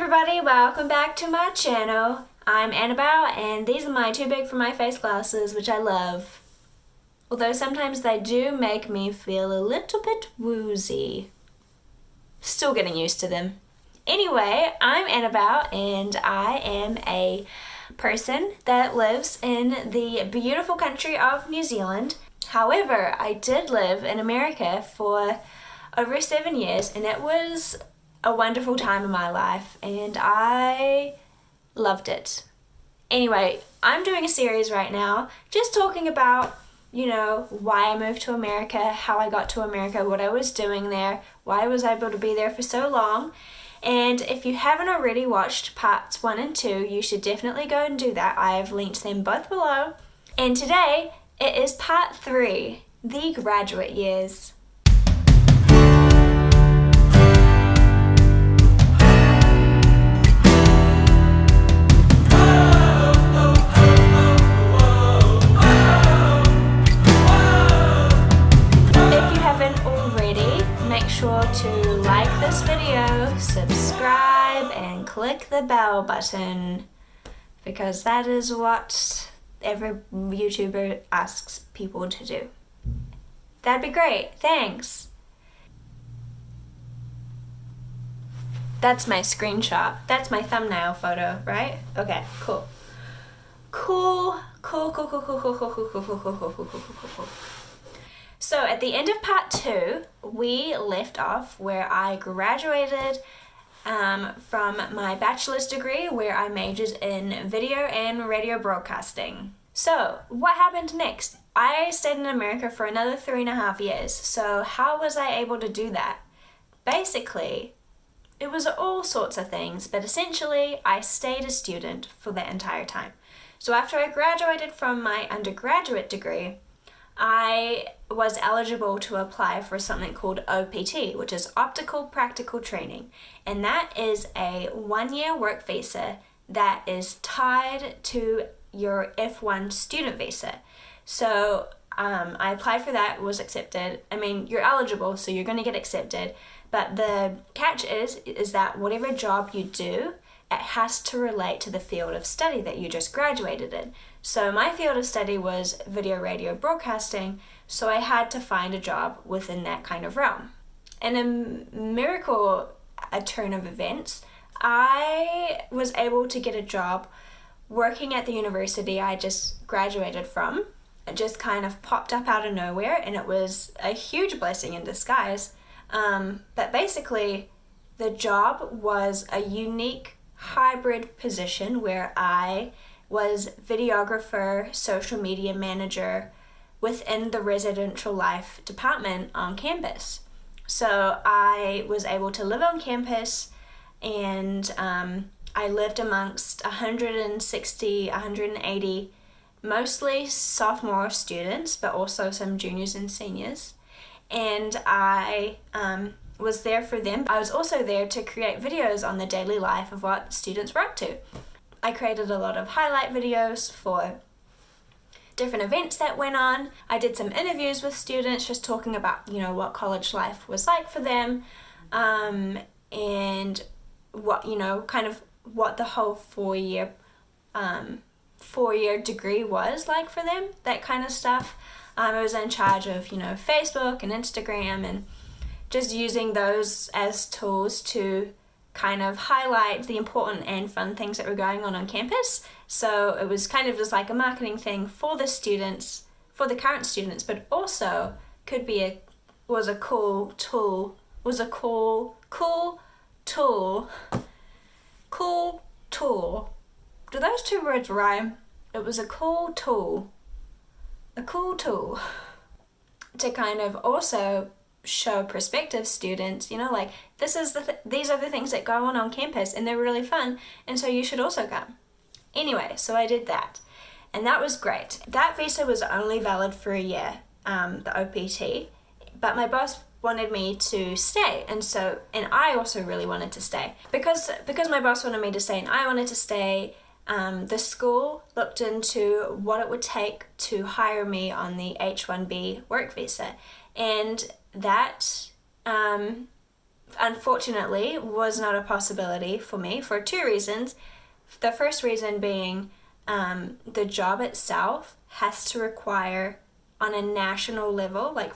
everybody, welcome back to my channel. I'm Annabelle and these are my too big for my face glasses, which I love. Although sometimes they do make me feel a little bit woozy. Still getting used to them. Anyway, I'm Annabelle and I am a person that lives in the beautiful country of New Zealand. However, I did live in America for over 7 years and it was a wonderful time in my life and I loved it. Anyway, I'm doing a series right now just talking about, why I moved to America, how I got to America, what I was doing there, why I was able to be there for so long. And if you haven't already watched parts 1 and 2, you should definitely go and do that. I've linked them both below. And today it is part 3, the graduate years. Make sure to like this video, subscribe, and click the bell button because that is what every YouTuber asks people to do. That'd be great, thanks. That's my screenshot. That's my thumbnail photo, right? Okay, cool. Cool. So at the end of part 2, we left off where I graduated from my bachelor's degree where I majored in video and radio broadcasting. So what happened next? I stayed in America for another 3.5 years. So how was I able to do that? Basically, it was all sorts of things, but essentially I stayed a student for the entire time. So after I graduated from my undergraduate degree, I was eligible to apply for something called OPT, which is Optical Practical Training. And that is a 1-year work visa that is tied to your F1 student visa. So I applied for that, was accepted. I mean, you're eligible, so you're going to get accepted. But the catch is that whatever job you do, it has to relate to the field of study that you just graduated in. So my field of study was video radio broadcasting, so I had to find a job within that kind of realm. In a turn of events, I was able to get a job working at the university I just graduated from. It just kind of popped up out of nowhere and it was a huge blessing in disguise. But basically, the job was a unique hybrid position where I was videographer, social media manager within the residential life department on campus. So I was able to live on campus and I lived amongst 160, 180, mostly sophomore students, but also some juniors and seniors. And I was there for them. I was also there to create videos on the daily life of what students were up to. I created a lot of highlight videos for different events that went on. I did some interviews with students just talking about, what college life was like for them, and what, kind of what the whole four-year degree was like for them, that kind of stuff. I was in charge of, Facebook and Instagram and just using those as tools to kind of highlight the important and fun things that were going on campus. So it was kind of just like a marketing thing for the students, for the current students, but also was a cool tool. Do those two words rhyme? It was a cool tool. A cool tool to kind of also show prospective students, these are the things that go on campus and they're really fun and so you should also come. Anyway, so I did that and that was great. That visa was only valid for a year, the OPT, but my boss wanted me to stay and I also really wanted to stay. Because my boss wanted me to stay and I wanted to stay, the school looked into what it would take to hire me on the H-1B work visa and that unfortunately was not a possibility for me for two reasons. The first reason being the job itself has to require, on a national level, like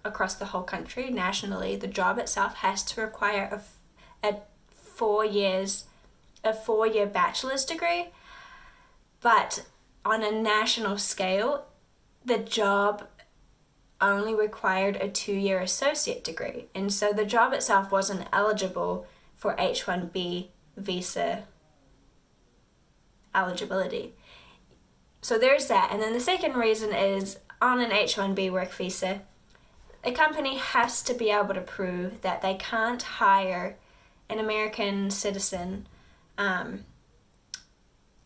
across the whole country, nationally, the job itself has to require a 4-year bachelor's degree. But on a national scale, the job only required a 2-year associate degree. And so the job itself wasn't eligible for H-1B visa eligibility. So there's that. And then the second reason is, on an H-1B work visa, a company has to be able to prove that they can't hire an American citizen, and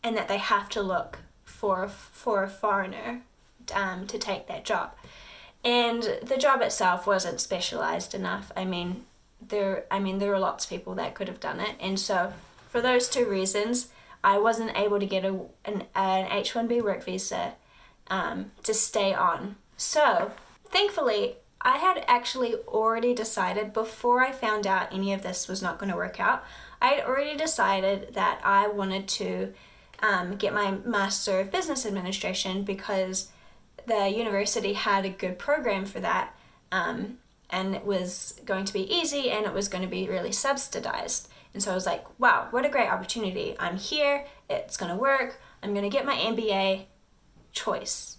that they have to look for a foreigner to take that job. And the job itself wasn't specialized enough. There were lots of people that could have done it. And so for those two reasons, I wasn't able to get an H-1B work visa to stay on. So thankfully, I had actually already decided, before I found out any of this was not going to work out, I had already decided that I wanted to get my Master of Business Administration, because the university had a good program for that, and it was going to be easy and it was going to be really subsidized. And so I was like, wow, what a great opportunity. I'm here, it's going to work, I'm going to get my MBA choice.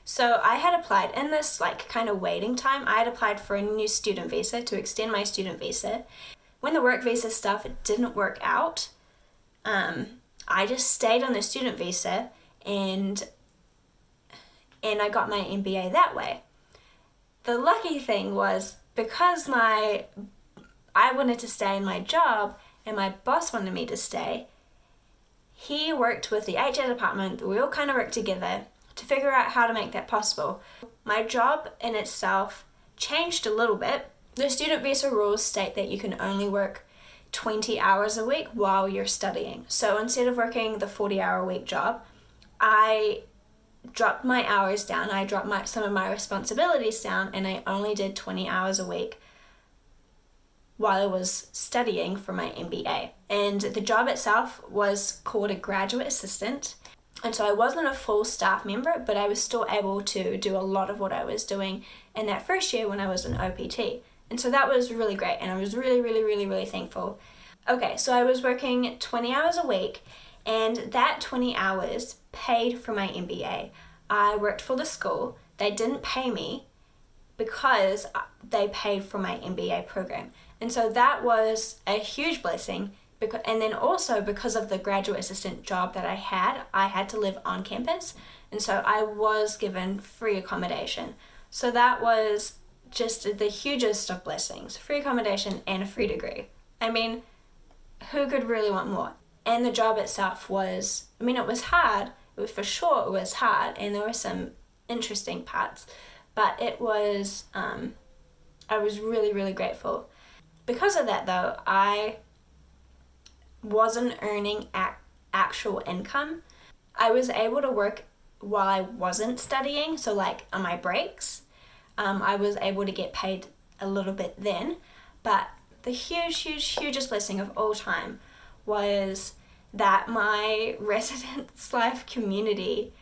So I had applied in this kind of waiting time. I had applied for a new student visa to extend my student visa. When the work visa stuff didn't work out, I just stayed on the student visa and I got my MBA that way. The lucky thing was, because I wanted to stay in my job and my boss wanted me to stay, he worked with the HR department. We all kind of worked together to figure out how to make that possible. My job in itself changed a little bit. The student visa rules state that you can only work 20 hours a week while you're studying. So instead of working the 40-hour-a-week job, I dropped my hours down, I dropped some of my responsibilities down, and I only did 20 hours a week while I was studying for my MBA. And the job itself was called a graduate assistant. And so I wasn't a full staff member, but I was still able to do a lot of what I was doing in that first year when I was an OPT. And so that was really great, and I was really, really, really, really thankful. Okay, so I was working 20 hours a week, and that 20 hours paid for my MBA. I worked for the school. They didn't pay me because they paid for my MBA program. And so that was a huge blessing. And then also, because of the graduate assistant job that I had to live on campus. And so I was given free accommodation. So that was just the hugest of blessings. Free accommodation and a free degree. Who could really want more? And the job itself was, it was hard. For sure it was hard, and there were some interesting parts. But it was, I was really, really grateful. Because of that though, I wasn't earning actual income. I was able to work while I wasn't studying, so on my breaks, I was able to get paid a little bit then. But the hugest blessing of all time was that my residence life community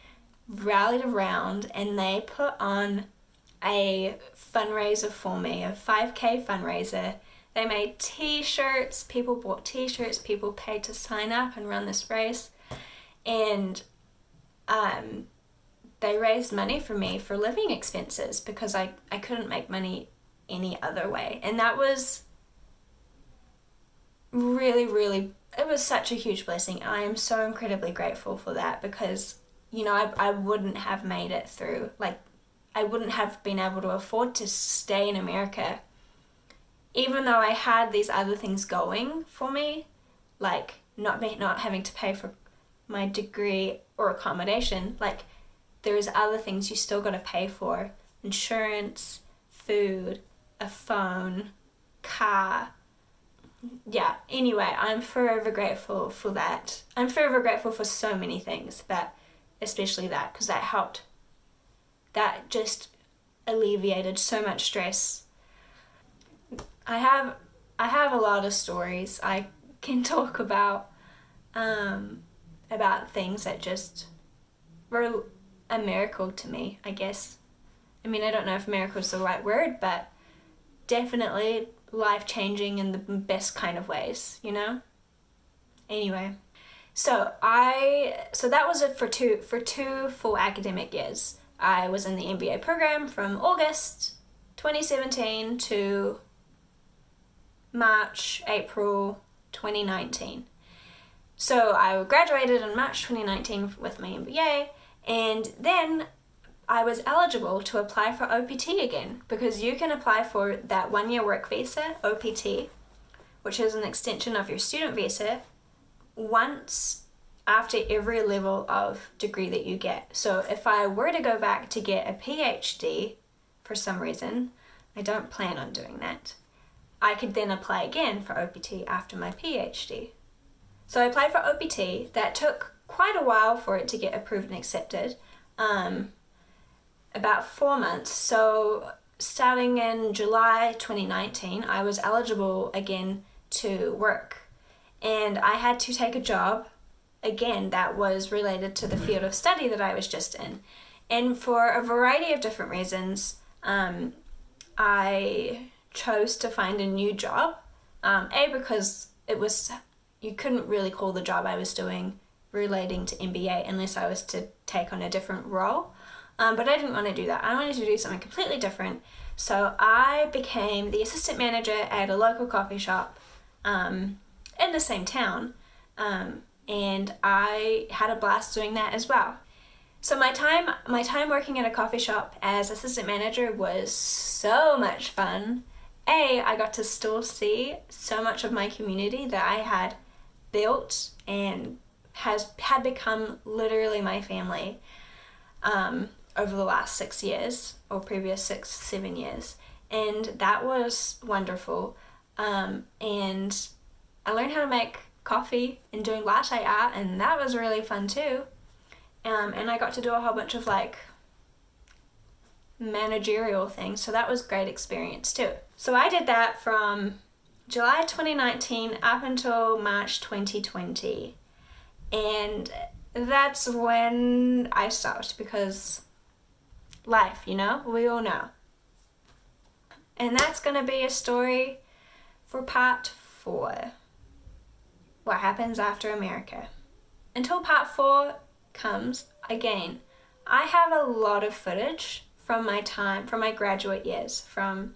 rallied around and they put on a fundraiser for me, a 5K fundraiser. They made t-shirts, people bought t-shirts, people paid to sign up and run this race. And they raised money for me for living expenses because I couldn't make money any other way. And that was really, really, it was such a huge blessing. I am so incredibly grateful for that because, I wouldn't have made it through. I wouldn't have been able to afford to stay in America even though I had these other things going for me, like not having to pay for my degree or accommodation. There's other things you still got to pay for: insurance, food, a phone, car. Yeah, anyway, I'm forever grateful for that. I'm forever grateful for so many things, but especially that, because that helped. That just alleviated so much stress. I have a lot of stories I can talk about things that just were a miracle to me, I guess. I mean, I don't know if miracle is the right word, but definitely life-changing in the best kind of ways, you know? Anyway, so that was it for two full academic years. I was in the MBA program from August 2017 to March, April 2019. So I graduated in March 2019 with my MBA, and then I was eligible to apply for OPT again, because you can apply for that 1-year work visa, OPT, which is an extension of your student visa, once after every level of degree that you get. So if I were to go back to get a PhD for some reason, I don't plan on doing that, I could then apply again for OPT after my PhD. So I applied for OPT. That took quite a while for it to get approved and accepted, about 4 months. So starting in July 2019, I was eligible again to work, and I had to take a job again that was related to the field of study that I was just in. And for a variety of different reasons, I chose to find a new job. Because you couldn't really call the job I was doing relating to MBA unless I was to take on a different role. But I didn't want to do that. I wanted to do something completely different. So I became the assistant manager at a local coffee shop in the same town. And I had a blast doing that as well. So my time working at a coffee shop as assistant manager was so much fun. I got to still see so much of my community that I had built and had become literally my family over the last 6 years, or previous 6-7 years. And that was wonderful. And I learned how to make coffee and doing latte art, and that was really fun too. And I got to do a whole bunch of like managerial things, so that was a great experience too. So I did that from July 2019 up until March 2020, and that's when I stopped, because life, you know, we all know. And that's gonna be a story for part 4, what happens after America. Until part 4 comes, again, I have a lot of footage from my graduate years, for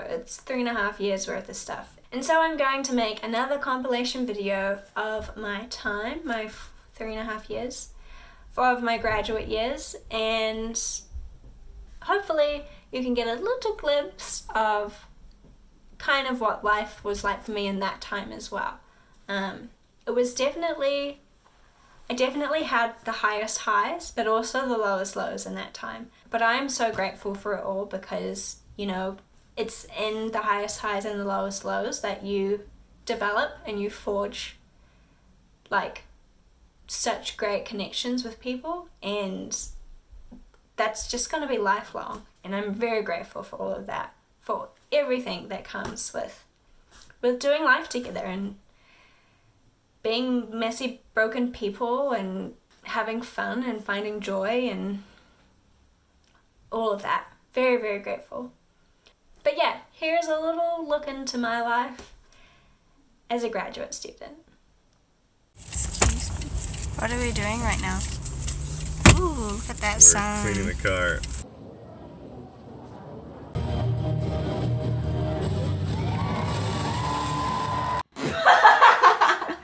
it's 3.5 years worth of stuff. And so I'm going to make another compilation video of my time, my 3.5 years, of my graduate years, and hopefully you can get a little glimpse of kind of what life was like for me in that time as well. I definitely had the highest highs, but also the lowest lows in that time. But I'm so grateful for it all, because, you know, it's in the highest highs and the lowest lows that you develop and you forge like such great connections with people, and that's just going to be lifelong. And I'm very grateful for all of that, for everything that comes with doing life together and being messy, broken people and having fun and finding joy and all of that. Very, very grateful. But yeah, here's a little look into my life as a graduate student. What are we doing right now? Ooh, look at that sign. We're cleaning the car.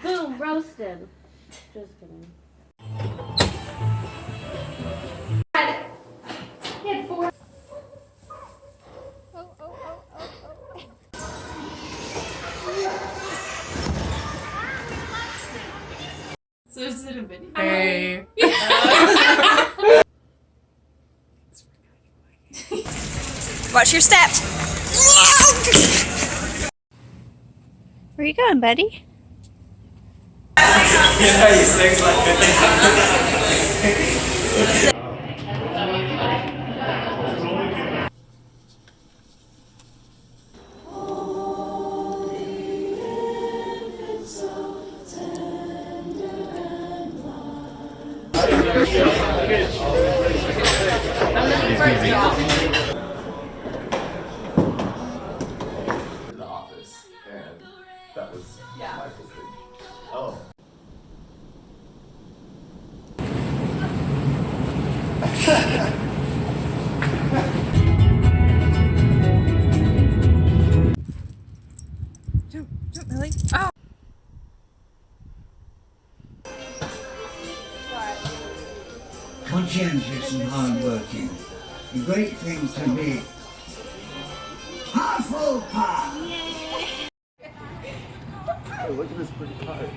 Boom, roasted. Just kidding. He had 4. So is it a video? Hey. Watch your step. Where you going, buddy? Yeah, you sing like the office, and that was Michael's thing. Oh. Jump, Millie. Oh! Conscientious and hard-working. The great thing to be Hufflepuff! Oh, look at this pretty card.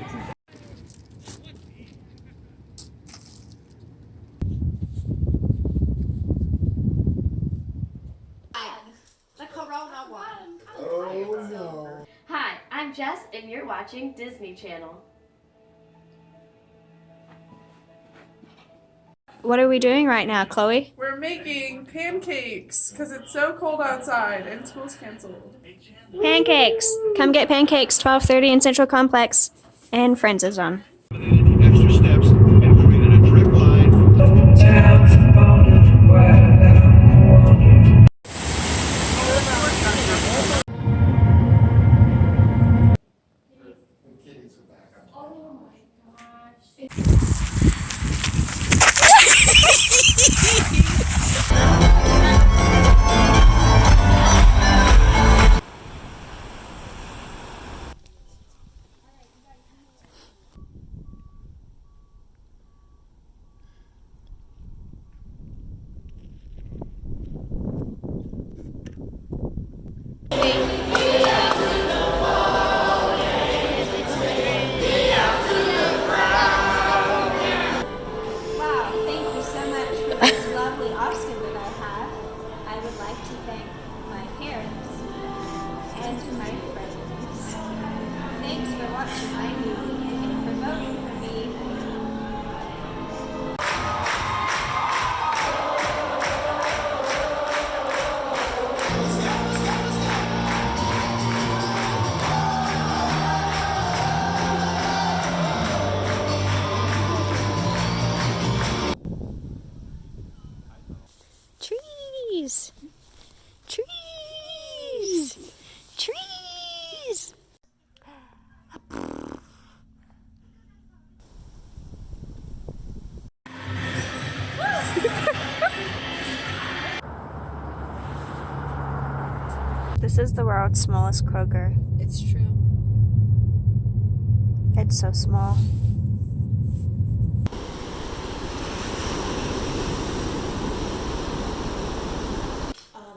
The Corona one. Oh no. Hi, I'm Jess, and you're watching Disney Channel. What are we doing right now, Chloe? We're making pancakes because it's so cold outside and school's canceled. Pancakes! Come get pancakes, 12:30 in Central Complex. And Friends is on. Extra steps and moving in a direct line from Wow, thank you so much for this lovely Oscar that I have. I would like to thank my parents and my friends. Thanks for watching my movie and for voting for me. Trees! Trees! Trees! This is the world's smallest Kroger. It's true. It's so small.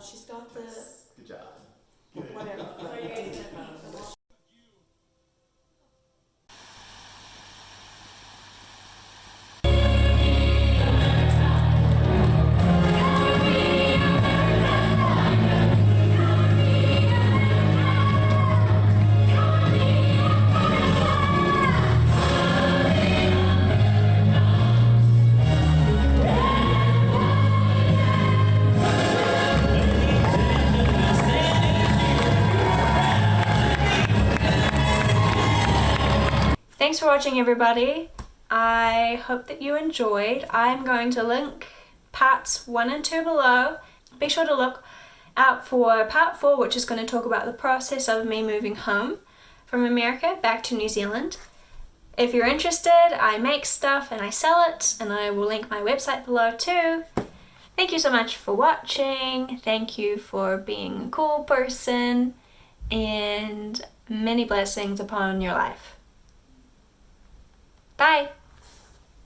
She's got the Good job. whatever. Thanks for watching, everybody. I hope that you enjoyed. I'm going to link parts 1 and 2 below. Be sure to look out for part 4, which is going to talk about the process of me moving home from America back to New Zealand. If you're interested, I make stuff and I sell it, and I will link my website below too. Thank you so much for watching. Thank you for being a cool person, and many blessings upon your life. Bye!